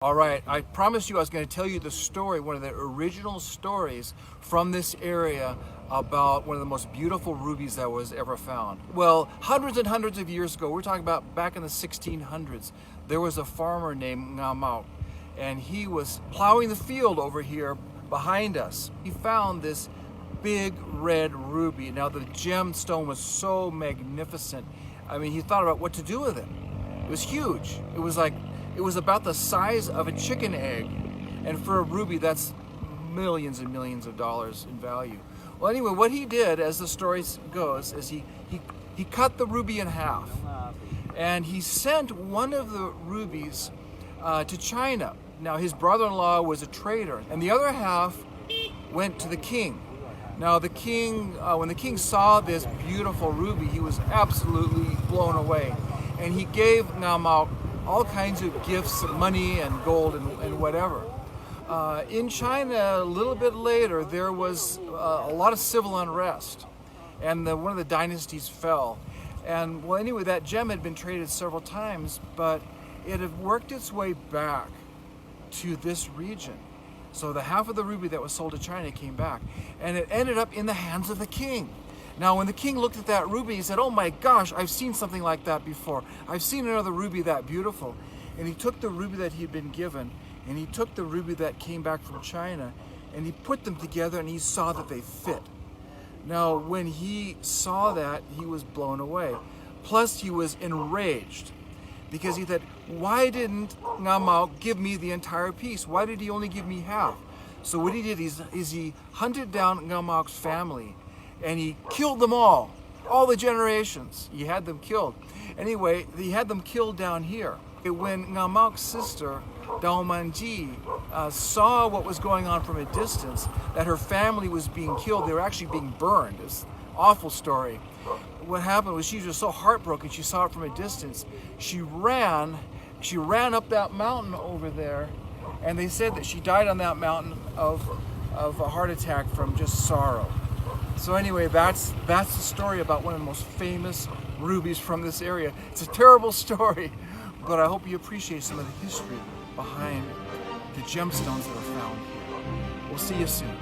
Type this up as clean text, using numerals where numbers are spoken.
All right, I promised you I was going to tell you the story, one of the original stories from this area about one of the most beautiful rubies that was ever found. Well, hundreds and hundreds of years ago, we're talking about back in the 1600s, there was a farmer named Mogok, and he was plowing the field over here behind us. He found this big red ruby. Now the gemstone was so magnificent. I mean, he thought about what to do with it. It was huge. It was about the size of a chicken egg. And for a ruby, that's millions and millions of dollars in value. Well, anyway, what he did, as the story goes, is he cut the ruby in half. And he sent one of the rubies to China. Now, his brother-in-law was a trader. And the other half went to the king. Now, the king, when the king saw this beautiful ruby, he was absolutely blown away. And he gave Mogok all kinds of gifts, money and gold and whatever. In China, a little bit later, there was a lot of civil unrest, and one of the dynasties fell. And well, anyway, that gem had been traded several times, but it had worked its way back to this region. So the half of the ruby that was sold to China came back, and it ended up in the hands of the king. Now, when the king looked at that ruby, he said, "Oh my gosh, I've seen something like that before. I've seen another ruby that beautiful." And he took the ruby that he'd been given, and he took the ruby that came back from China, and he put them together, and he saw that they fit. Now, when he saw that, he was blown away. Plus, he was enraged, because he thought, why didn't Mogok give me the entire piece? Why did he only give me half? So what he did is he hunted down Mogok's family, and he killed them all the generations. He had them killed. Anyway, he had them killed down here. When Mogok's sister, Daomanji, saw what was going on from a distance, that her family was being killed, they were actually being burned. It's an awful story. What happened was she was just so heartbroken, she saw it from a distance. She ran up that mountain over there, and they said that she died on that mountain of a heart attack from just sorrow. So anyway, that's the story about one of the most famous rubies from this area. It's a terrible story, but I hope you appreciate some of the history behind the gemstones that are found here. We'll see you soon.